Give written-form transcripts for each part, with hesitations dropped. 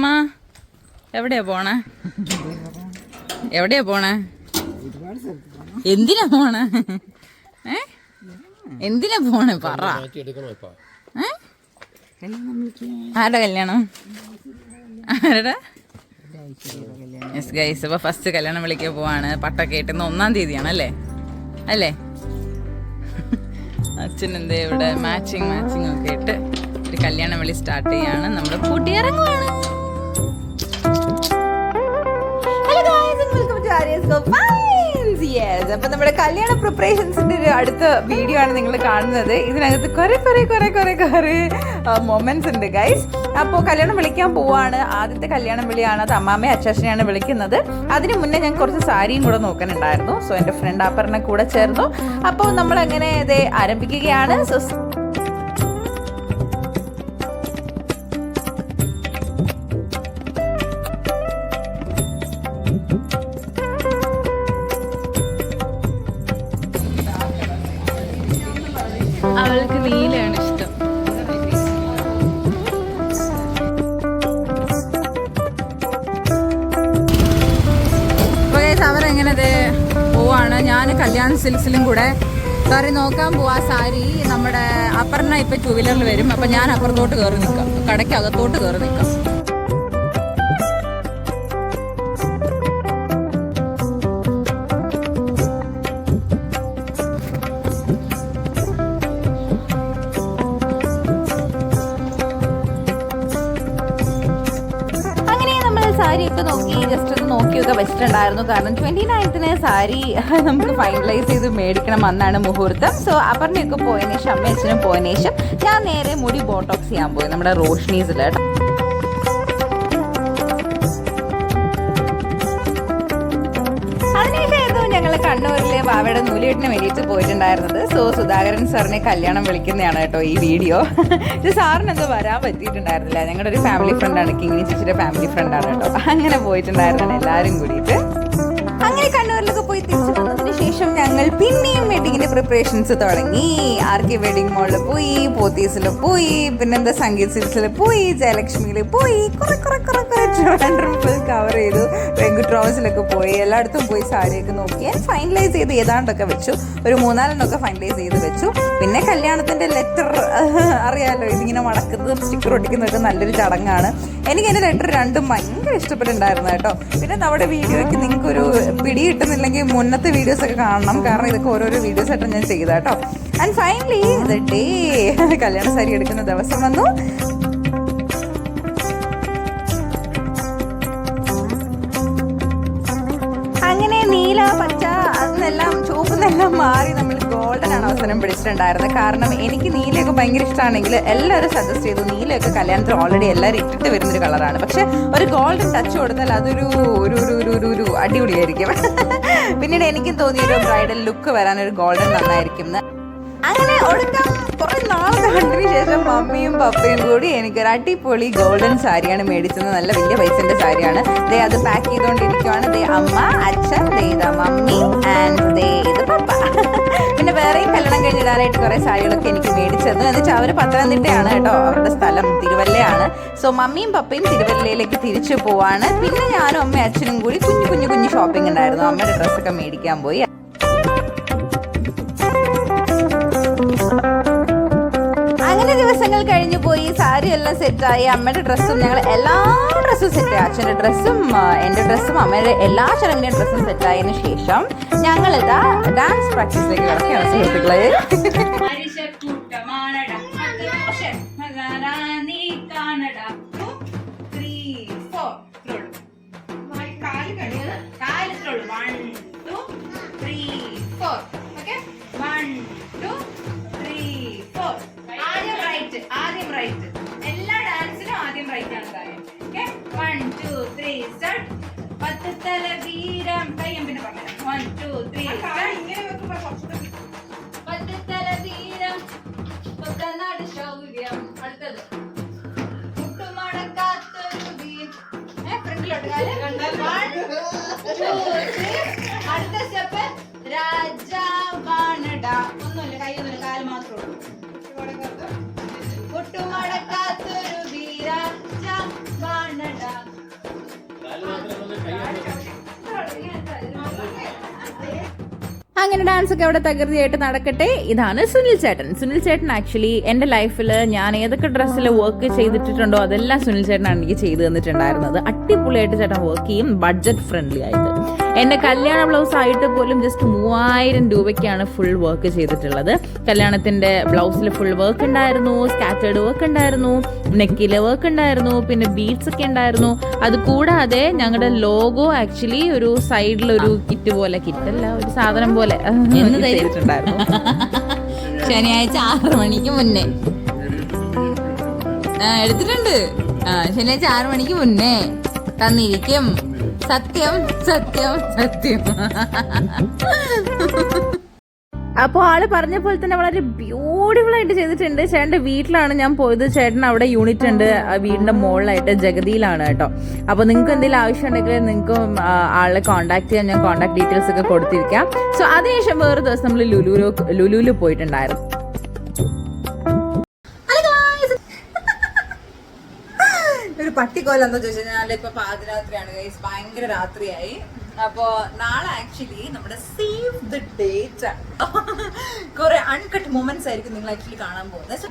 അമ്മ എവിടെയാ പോണേ? എവിടെയാ പോണേ? എന്തിനാ പോണേ? എന്തിനാ പോണേ പറ. ആരുടെ കല്യാണം? ആരുടെ? യെസ് ഗൈസ്, അപ്പോൾ ഫസ്റ്റ് കല്യാണം വിളിക്കാൻ പോവാണ്. പട്ടൊക്കെ ഇട്ടുന്ന 1-ാം തീയതിയാണ് അല്ലേ? അല്ലേ? അച്ഛൻ എന്തേ ഇവിടെ മാച്ചിങ് ഒക്കെ ഇട്ട് ഒരു കല്യാണം വിളി സ്റ്റാർട്ട് ചെയ്യാണ്. നമ്മൾ കൂട്ടി ഇറങ്ങുവാണ്. അപ്പൊ നമ്മുടെ കല്യാണ പ്രിപ്പറേഷൻസിന്റെ ഒരു അടുത്ത വീഡിയോ ആണ് നിങ്ങൾ കാണുന്നത്. ഇതിനകത്ത് കുറെ മൊമെന്റ്സ് ഉണ്ട് ഗൈസ്. അപ്പോൾ കല്യാണം വിളിക്കാൻ പോവാണ്. ആദ്യത്തെ കല്യാണം വിളിയാണ്. അത് അമ്മാമ്മയും അച്ചാച്ചനെയാണ് വിളിക്കുന്നത്. അതിന് മുന്നേ ഞാൻ കുറച്ച് സാരിയും കൂടെ നോക്കാനുണ്ടായിരുന്നു. സോ എൻ്റെ ഫ്രണ്ട് ആപ്പറിനെ കൂടെ ചേർന്നു. അപ്പോൾ നമ്മൾ അങ്ങനെ ഇത് ആരംഭിക്കുകയാണ്. സോ അവൾക്ക് നീലയാണ് ഇഷ്ടം. അവരെങ്ങനെ പോവാണ്. ഞാൻ കല്യാൺ സിൽക്സിലും കൂടെ കയറി നോക്കാൻ പോവാ സാരി. നമ്മുടെ അപ്പറിന ഇപ്പൊ 2 വീലറിൽ വരും. അപ്പൊ ഞാൻ അപ്പുറത്തോട്ട് കയറി നിൽക്കാം, കടയ്ക്കകത്തോട്ട് കയറി നിൽക്കാം. സാരിയൊക്കെ നോക്കി ജസ്റ്റ് ഒന്ന് നോക്കിയൊക്കെ വെച്ചിട്ടുണ്ടായിരുന്നു. കാരണം 29ന് സാരി നമുക്ക് ഫൈനലൈസ് ചെയ്ത് മേടിക്കണം, അന്നാണ് മുഹൂർത്തം. സോ അപ്പറിനെയൊക്കെ പോയതിനു ശേഷം അമ്മയച്ഛനും പോയതിനു ശേഷം ഞാൻ നേരെ മുടി ബോട്ടോക്സ് ചെയ്യാൻ പോയി നമ്മുടെ റോഷ്നീസിൽ. ഞങ്ങൾ കണ്ണൂരിലെ വാവയുടെ നൂലിയെട്ടിന് വേണ്ടിയിട്ട് പോയിട്ടുണ്ടായിരുന്നത്. സോ സുധാകരൻ സാറിനെ കല്യാണം വിളിക്കുന്നതാണ് കേട്ടോ ഈ വീഡിയോ. ഇത് സാറിന് എന്തോ വരാൻ പറ്റിയിട്ടുണ്ടായിരുന്നില്ല. ഞങ്ങളുടെ ഒരു ഫാമിലി ഫ്രണ്ടാണ്, കിങ്ങിണി ചേച്ചിയുടെ ഫാമിലി ഫ്രണ്ടാണ് കേട്ടോ. അങ്ങനെ പോയിട്ടുണ്ടായിരുന്നാണ് എല്ലാവരും കൂടിയിട്ട്. അങ്ങനെ കണ്ണൂരിലൊക്കെ പോയി തിരിച്ചു വന്നതിന് ശേഷം ഞങ്ങൾ പിന്നെയും വെഡിങ്ങിന്റെ പ്രിപ്പറേഷൻസ് തുടങ്ങി. ആർക്കെ വെഡിങ് മോളിൽ പോയി, പോത്തീസിൽ പോയി, പിന്നെന്താ സംഗീത് സിൽസിൽ പോയി, ജയലക്ഷ്മിയിൽ പോയി, കുറെ ട്രിവാൻഡ്രം ഫുൾ കവർ ചെയ്തു. വെങ്കുട്രോസിലൊക്കെ പോയി, എല്ലായിടത്തും പോയി സാരിയൊക്കെ നോക്കി ഫൈനലൈസ് ചെയ്ത് ഏതാണ്ടൊക്കെ വെച്ചു. ഒരു 3-4 ഫൈനലൈസ് ചെയ്ത് വെച്ചു. പിന്നെ കല്യാണത്തിന്റെ ലെറ്റർ അറിയാലോ, ഇതിങ്ങനെ മടക്കുന്നതും സ്റ്റിക്കർ ഒട്ടിക്കുന്നതൊക്കെ നല്ലൊരു ചടങ്ങാണ്. എനിക്ക് എൻ്റെ ലെറ്റർ 2ഉം ഭയങ്കര ഇഷ്ടപ്പെട്ടിട്ടുണ്ടായിരുന്നു കേട്ടോ. പിന്നെ നമ്മുടെ വീഡിയോയ്ക്ക് നിങ്ങൾക്കൊരു പിടി കിട്ടുന്നില്ലെങ്കിൽ മുന്നത്തെ വീഡിയോസ് ഒക്കെ കാണണം. കാരണം ഇതൊക്കെ ഓരോരോ വീഡിയോസ് ആയിട്ട് ഞാൻ ചെയ്ത കേട്ടോ. ആൻഡ് ഫൈനലി ദ ഡേ, കല്യാണ സാരി എടുക്കുന്ന ദിവസം വന്നു. അങ്ങനെ നീല, പച്ച, അതിനെല്ലാം ചുവപ്പെന്നെല്ലാം മാറി നമ്മൾ ഗോൾഡൻ ആണ് അവസരം പിടിച്ചിട്ടുണ്ടായിരുന്നത്. കാരണം എനിക്ക് നീലയൊക്കെ ഭയങ്കര ഇഷ്ടമാണെങ്കിൽ എല്ലാവരും സജസ്റ്റ് ചെയ്തു. നീലയൊക്കെ കല്യാണത്തിൽ ഓൾറെഡി എല്ലാവരും ഇട്ടിട്ട് വരുന്നൊരു കളറാണ്. പക്ഷെ ഒരു ഗോൾഡൻ ടച്ച് കൊടുത്താൽ അതൊരു ഒരു അടിപൊളിയായിരിക്കും. പിന്നീട് എനിക്കും തോന്നിയൊരു ബ്രൈഡൽ ലുക്ക് വരാനൊരു ഗോൾഡൻ നന്നായിരിക്കും. അങ്ങനെ ഒടുക്കം കുറെ നാൾ കണ്ടതിന് ശേഷം മമ്മിയും പപ്പയും കൂടി എനിക്കൊരു അടിപൊളി ഗോൾഡൻ സാരിയാണ് മേടിച്ചത്. നല്ല വലിയ പൈസന്റെ സാരിയാണ്. ദേ അത് പാക്ക് ചെയ്തുകൊണ്ടിരിക്കുവാണ്. ദേ അമ്മ, അച്ഛൻ, ദേ ഇതാ മമ്മി, ആൻഡ് ദേ ഇത് പപ്പ. പിന്നെ വേറെയും കല്യാണം കഴിഞ്ഞിടാനായിട്ട് കുറെ സാരികളൊക്കെ എനിക്ക് മേടിച്ചത്. എന്നുവെച്ചാൽ അവർ പത്തനംതിട്ടയാണ് കേട്ടോ, അവരുടെ സ്ഥലം തിരുവല്ലയാണ്. സോ മമ്മിയും പപ്പയും തിരുവല്ലയിലേക്ക് തിരിച്ചു പോവാണ്. പിന്നെ ഞാനും അമ്മയും അച്ഛനും കൂടി കുഞ്ഞു ഷോപ്പിംഗ് ഉണ്ടായിരുന്നു. അമ്മയുടെ ഡ്രസ്സൊക്കെ മേടിക്കാൻ പോയി. അങ്ങനെ ദിവസങ്ങൾ കഴിഞ്ഞു പോയി. സാരി എല്ലാം സെറ്റായി. അമ്മയുടെ ഡ്രസ്സും ഞങ്ങൾ എല്ലാ ഡ്രസ്സും സെറ്റായി. അച്ഛൻ്റെ ഡ്രസ്സും എൻ്റെ ഡ്രസ്സും അമ്മയുടെ എല്ലാ ചടങ്ങിൻ്റെയും ഡ്രസ്സും സെറ്റായതിനു ശേഷം ഞങ്ങളിതാ ഡാൻസ് പ്രാക്ടീസിലേക്ക് കിടക്കുകയാണ് സുഹൃത്തുക്കളെ. ആദ്യം റൈറ്റ്. എല്ലാ ഡാൻസിനും ആദ്യം റൈറ്റ് ആണ് കാര്യം. 1 2 3 സ്റ്റാർട്ട്. 10 തല വീരം കയ്യം പിന്നെ പറഞ്ഞു. 1 2 3 10 തല വീരം കൊത്തനാട് ശൗര്യം. അടുത്തത് മുട്ടുമടക്കാത്തൊരു ഫ്രണ്ടിലോട്ട് കാല്. 1 2 3. അടുത്ത സ്റ്റെപ്പ് രാജാവാണട. ഒന്നുമില്ല, കൈയൊന്നുമില്ല, കാല് മാത്രമേ ഉള്ളൂ. മുട്ടുമടക്കാത്തൊരു വീരാജ വാണട. അങ്ങനെ ഡാൻസ് ഒക്കെ അവിടെ തകൃതിയായിട്ട് നടക്കട്ടെ. ഇതാണ് സുനിൽ ചേട്ടൻ. സുനിൽ ചേട്ടൻ ആക്ച്വലി എൻ്റെ ലൈഫിൽ ഞാൻ ഏതൊക്കെ ഡ്രസ്സിൽ വർക്ക് ചെയ്തിട്ടുണ്ടോ അതെല്ലാം സുനിൽ ചേട്ടനാണ് എനിക്ക് ചെയ്തു തന്നിട്ടുണ്ടായിരുന്നത്. അടിപൊളിയായിട്ട് ചേട്ടൻ വർക്ക് ചെയ്യും, ബഡ്ജറ്റ് ഫ്രണ്ട്ലി ആയിട്ട്. എൻ്റെ കല്യാണ ബ്ലൗസ് ആയിട്ട് പോലും ജസ്റ്റ് 3000 രൂപയ്ക്കാണ് ഫുൾ വർക്ക് ചെയ്തിട്ടുള്ളത്. കല്യാണത്തിൻ്റെ ബ്ലൗസിൽ ഫുൾ വർക്ക് ഉണ്ടായിരുന്നു, സ്കാറ്റേർഡ് വർക്ക് ഉണ്ടായിരുന്നു, നെക്കിലെ വർക്ക് ഉണ്ടായിരുന്നു, പിന്നെ ബീഡ്സ് ഒക്കെ ഉണ്ടായിരുന്നു. അത് കൂടാതെ ഞങ്ങളുടെ ലോഗോ ആക്ച്വലി ഒരു സൈഡിലൊരു കിറ്റ് പോലെ, കിറ്റല്ല ഒരു സാധനം പോലെ ചെയ്തിട്ടുണ്ടായിരുന്നു. ശനിയാഴ്ച 6 മണിക്ക് മുന്നേ എടുത്തിട്ടുണ്ട്. ശനിയാഴ്ച 6 മണിക്ക് മുന്നേ തന്നിരിക്കും. സത്യം സത്യം സത്യം. അപ്പോൾ ആള് പറഞ്ഞ പോലെ തന്നെ വളരെ ബ്യൂട്ടിഫുൾ ആയിട്ട് ചെയ്തിട്ടുണ്ട്. ചേട്ടൻ്റെ വീട്ടിലാണ് ഞാൻ പോയത്. ചേട്ടൻ അവിടെ യൂണിറ്റ് ഉണ്ട് വീടിന്റെ മുകളിലായിട്ട്, ജഗതിയിലാണ് കേട്ടോ. അപ്പോൾ നിങ്ങൾക്ക് എന്തെങ്കിലും ആവശ്യം ഉണ്ടെങ്കിൽ നിങ്ങൾക്ക് ആളെ കോൺടാക്ട് ചെയ്യാൻ ഞാൻ കോൺടാക്ട് ഡീറ്റെയിൽസ് ഒക്കെ കൊടുത്തിരിക്കാം. സോ അതിനുശേഷം വേറെ ദിവസം നമ്മൾ ലുലുവിൽ പോയിട്ടുണ്ടായിരുന്നു. ഒരു പട്ടിക്കോലം എന്താ ചോദിച്ചു കഴിഞ്ഞാൽ ഇപ്പൊ പാതിരാത്രിയാണ്, ഭയങ്കര രാത്രിയായി. അപ്പോ നാളെ ആക്ച്വലി നമ്മുടെ സേവ് ദ ഡേറ്റ് കുറെ അൺകട്ട് മൊമെന്റ്സ് ആയിരിക്കും നിങ്ങൾ ആക്ച്വലി കാണാൻ പോകുന്നത്.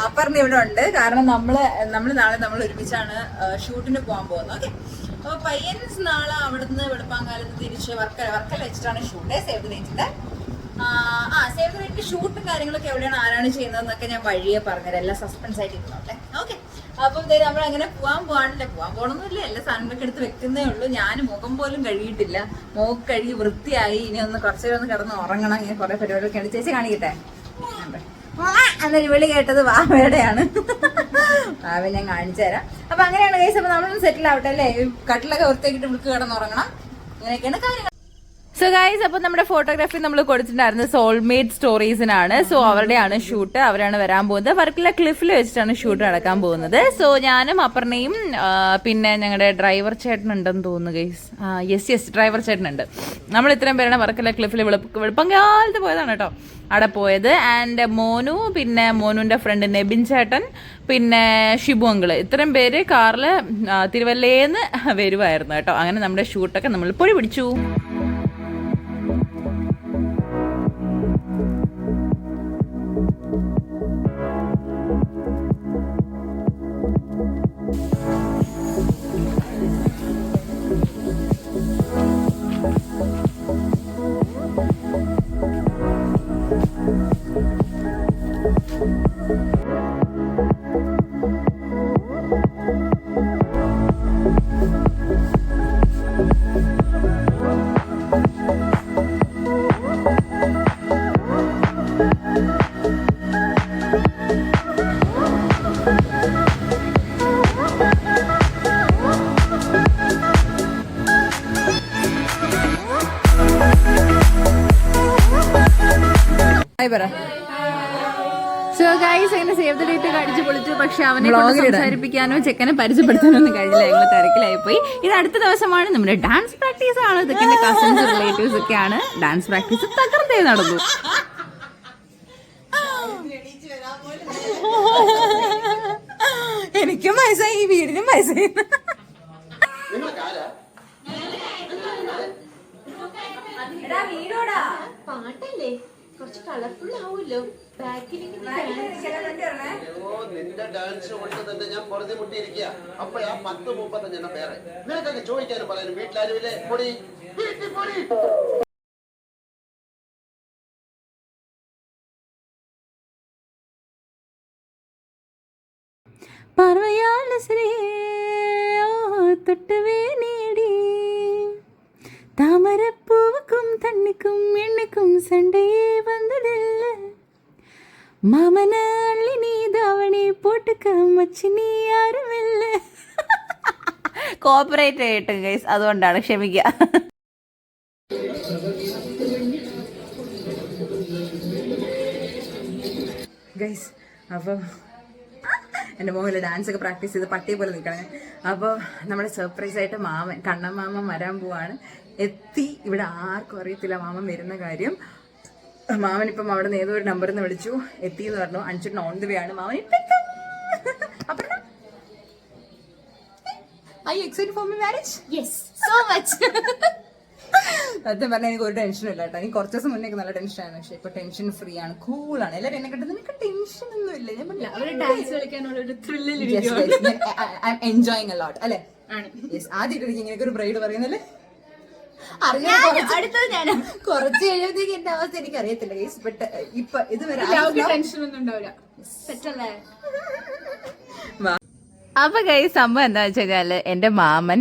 അപ്പറിന് ഇവിടെ ഉണ്ട്, കാരണം നമ്മള് നാളെ നമ്മൾ ഒരുമിച്ചാണ് ഷൂട്ടിന് പോകാൻ പോകുന്നത്. ഓക്കെ, അപ്പൊ പയ്യൻസ് നാളെ അവിടുന്ന് വെളുപ്പാങ്കാലത്ത് തിരിച്ച് വർക്കല വെച്ചിട്ടാണ് ഷൂട്ട്. സേവ് ദ ഡേറ്റിന്റെ സേവ് ദ ഡേറ്റിന്റെ ഷൂട്ടും കാര്യങ്ങളൊക്കെ എവിടെയാണ്, ആരാണ് ചെയ്യുന്നതെന്നൊക്കെ ഞാൻ വഴിയെ പറഞ്ഞുതരാം. എല്ലാം സസ്പെൻസ് ആയിട്ട് ഇരുന്നോട്ടെ. ഓക്കെ, അപ്പം നമ്മൾ അങ്ങനെ പോകാൻ പോകണമെന്നില്ല, എല്ലാ സാധനങ്ങളൊക്കെ എടുത്ത് വെക്കുന്നേ ഉള്ളൂ. ഞാൻ മുഖം പോലും കഴുകിയിട്ടില്ല, മുഖം കഴുകി വൃത്തിയായി. ഇനി ഒന്ന് കുറച്ചേരം ഒന്ന് കിടന്ന് ഉറങ്ങണം. ഇങ്ങനെ കുറെ പരിപാടിയൊക്കെ ഉണ്ട്. ചേച്ചി കാണിക്കട്ടെ. അന്നൊരു വിളി കേട്ടത് വാവയുടെയാണ്. വാവ ഞാൻ കാണിച്ചു തരാം. അപ്പൊ അങ്ങനെയാണ് ഗൈസ്. അപ്പൊ നമ്മളൊന്ന് സെറ്റിൽ ആവട്ടെ അല്ലേ. കട്ടിലൊക്കെ വൃത്തിയാക്കിയിട്ട് വിളിക്ക് കിടന്നുറങ്ങണം. ഇങ്ങനെയൊക്കെയാണ് കാര്യങ്ങൾ. സോ ഗൈസ്, അപ്പോൾ നമ്മുടെ ഫോട്ടോഗ്രാഫി നമ്മൾ കൊടുത്തിട്ടുണ്ടായിരുന്നു സോൾമേറ്റ് സ്റ്റോറീസിനാണ്. സോ അവരുടെയാണ് ഷൂട്ട്, അവരാണ് വരാൻ പോകുന്നത്. വർക്കല ക്ലിഫിൽ വെച്ചിട്ടാണ് ഷൂട്ട് നടക്കാൻ പോകുന്നത്. സോ ഞാനും അപ്പർണയും പിന്നെ ഞങ്ങളുടെ ഡ്രൈവർ ചേട്ടൻ ഉണ്ടെന്ന് തോന്നുന്നു ഗൈസ്. യെസ് ഡ്രൈവർ ചേട്ടനുണ്ട്. നമ്മൾ ഇത്രയും പേരാണ് വർക്കല ക്ലിഫിൽ വെളുപ്പങ്കാലത്ത് പോയതാണ് കേട്ടോ അവിടെ പോയത്. ആൻഡ് മോനു, പിന്നെ മോനുവിൻ്റെ ഫ്രണ്ട് നെബിൻ ചേട്ടൻ, പിന്നെ ഷിബു അങ്കിള്, ഇത്രയും പേര് കാറിൽ തിരുവല്ലേന്ന് വരുമായിരുന്നു കേട്ടോ. അങ്ങനെ നമ്മുടെ ഷൂട്ടൊക്കെ നമ്മൾ പൊടി പിടിച്ചു. സോ ഗൈസ്, അങ്ങനെ സേവ് ദ ഡേറ്റ് അടിച്ചു പൊളിച്ചു. പക്ഷെ അവനെ സംസാരിപ്പിക്കാനോ ചെക്കനെ പരിചയപ്പെടുത്താനോ ഒന്നും കഴിഞ്ഞില്ല, ഞങ്ങൾ തിരക്കിലായി പോയി. ഇത് അടുത്ത ദിവസമാണ് നമ്മുടെ ഡാൻസ് പ്രാക്ടീസ് ആണ്. ഇതൊക്കെ എന്റെ കസിൻസ് റിലേറ്റീവ്സ് ഒക്കെയാണ്. ഡാൻസ് പ്രാക്ടീസ് തകർത്തേ നടന്നു. എനിക്കും വയസ്സായി, ഈ വീടിനും വയസ്സായി. പാട്ടല്ലേ, കുറച്ച് കളർഫുൾ ആവുമല്ലോ. നിന്റെ ഡാൻസ് കൊണ്ട് തന്നെ ഞാൻ പുറത്തെ മുട്ടിയിരിക്കുക. അപ്പോഴാ 10-35 പേരെ നിനക്കൊക്കെ ചോദിക്കാനും പറയാനും വീട്ടിലാരുമില്ലേ? പൊടി പൊടി. പറവയാൽ തൊട്ടുവേ നേടി தாமரப்பூவுக்கும் தண்ணிக்கும் எண்ணுக்கும் சண்டையே வந்ததில்ல. மாமன அள்ளி நீ தாவணி போட்டுக்க மச்சி നീ ആരുമില്ല. കോപ്പറേറ്റ് ആയിട്ട് ഗൈസ്, അതുകൊണ്ടാണ്, ക്ഷമിക്കുക. ഗൈസ്, അപ്പം എൻ്റെ മോഹൻലാൽ ഡാൻസ് ഒക്കെ പ്രാക്ടീസ് ചെയ്ത് പട്ടിയെ പോലെ നിൽക്കണേ. അപ്പോൾ നമ്മുടെ സർപ്രൈസ് ആയിട്ട് കണ്ണൻ മാമൻ വരാൻ പോവാണ്. എത്തി. ഇവിടെ ആർക്കും അറിയത്തില്ല മാമൻ വരുന്ന കാര്യം. മാമൻ ഇപ്പം അവിടെ നിന്ന് ഏതോ ഒരു നമ്പറിൽ നിന്ന് വിളിച്ചു, എത്തി എന്ന് പറഞ്ഞു. അഞ്ചിട്ട് ഓൺ ദി വേ ആണ്. മാമൻ ഇപ്പം Are you excited for my marriage? Yes, so much. സത്യം പറഞ്ഞാൽ എനിക്ക് ഒരു ടെൻഷനും ഇല്ല കേട്ടോ. എനിക്ക് കുറച്ച് ദിവസം മുന്നേ നല്ല ടെൻഷനാണ്, പക്ഷെ ഇപ്പൊ ടെൻഷൻ ഫ്രീ ആണ്, കൂളാണ്. എല്ലാവരും എന്നെ കിട്ടുന്നത് നിനക്ക് ടെൻഷൻ ഒന്നും ഇല്ല. ഞാൻ അവര് ഡാൻസ് കളിക്കാനുള്ള ഒരു ത്രില്ലിൽ എൻജോയിങ് അ ലോട്ട് അല്ലേ? ആദ്യമായിട്ട് എനിക്ക് ഇങ്ങനെ ഒരു ബ്രൈഡ് പറയുന്നല്ലേ. അടുത്തത് ഞാൻ കുറച്ച് കഴിയുമ്പോഴത്തേക്ക് എന്റെ അവസ്ഥ എനിക്ക് അറിയത്തില്ല ഗൈസ്. ബട്ട് ഇപ്പൊ ഇതുവരെ ടെൻഷൻ ഒന്നും ഉണ്ടാവില്ല. സെറ്റല്ലേ? അപ്പൊ ഗൈസ് സംഭവം എന്താ വെച്ച് കഴിഞ്ഞാല് എന്റെ മാമൻ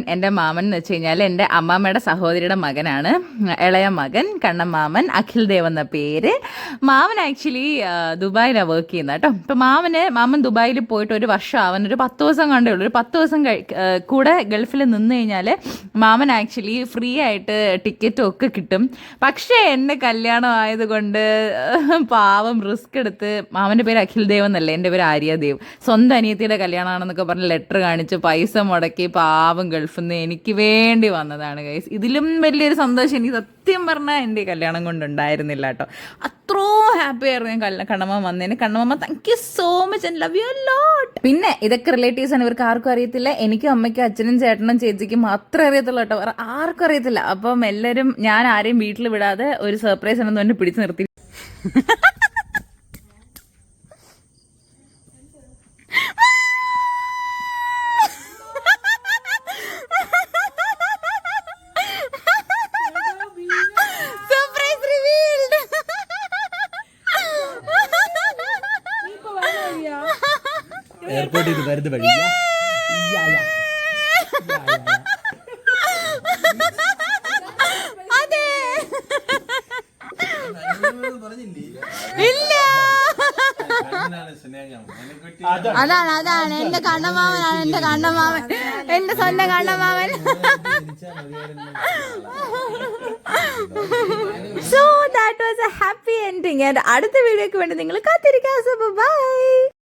എന്ന് വെച്ച് കഴിഞ്ഞാൽ എന്റെ അമ്മാമ്മയുടെ സഹോദരിയുടെ മകനാണ്, ഇളയ മകൻ കണ്ണമാമൻ, അഖിൽ ദേവ് എന്ന പേര്. മാമൻ ആക്ച്വലി ദുബായിലാണ് വർക്ക് ചെയ്യുന്നത് കേട്ടോ. ഇപ്പൊ മാമൻ ദുബായിൽ പോയിട്ട് ഒരു വർഷം അവനൊരു 10 ദിവസം കണ്ടേ ഉള്ളൂ. ഒരു 10 ദിവസം കൂടെ ഗൾഫിൽ നിന്ന് കഴിഞ്ഞാൽ മാമൻ ആക്ച്വലി ഫ്രീ ആയിട്ട് ടിക്കറ്റും ഒക്കെ കിട്ടും. പക്ഷേ എന്റെ കല്യാണം ആയതുകൊണ്ട് പാവം റിസ്ക് എടുത്ത്, മാമന്റെ പേര് അഖിൽ ദേവ് എന്നല്ലേ, എന്റെ പേര് ആര്യദേവ്, സ്വന്തം അനിയത്തിയുടെ കല്യാണമാണെന്നൊക്കെ പറഞ്ഞ് ലെറ്റർ കാണിച്ച് പൈസ മുടക്കി പാവം ഗൾഫിൽ നിന്ന് എനിക്ക് വേണ്ടി വന്നതാണ് ഗൈസ്. ഇതിലും വലിയൊരു സന്തോഷം എനിക്ക് സത്യം പറഞ്ഞാൽ എൻ്റെ കല്യാണം കൊണ്ടുണ്ടായിരുന്നില്ല കേട്ടോ. അത്രോ ഹാപ്പി ആയിരുന്നു ഞാൻ കണ്ണമ്മ വന്നതിന്. Kannamma thank you so much and love you lot. പിന്നെ ഇതൊക്കെ റിലേറ്റീവ്സ് ആണ്, ഇവർക്ക് ആർക്കും അറിയത്തില്ല. എനിക്കും അമ്മയ്ക്കും അച്ഛനും ചേട്ടനും ചേച്ചിക്കും മാത്രമേ അറിയത്തുള്ളൂ കേട്ടോ, വേറെ ആർക്കും അറിയത്തില്ല. അപ്പം എല്ലാവരും, ഞാൻ ആരെയും വീട്ടിൽ വിടാതെ ഒരു സർപ്രൈസ് ആണെന്ന് പറഞ്ഞ് പിടിച്ചു നിർത്തി. എയർപോർട്ടിൽ വരുന്ന വഴി അതാണ് എന്റെ കണ്ണമാമനാണ്, എന്റെ സ്വന്തം കണ്ണമാമൻ. So that was a happy ending. And അടുത്ത വീഡിയോക്ക് വേണ്ടി നിങ്ങൾ കാത്തിരിക്കാം. So bye.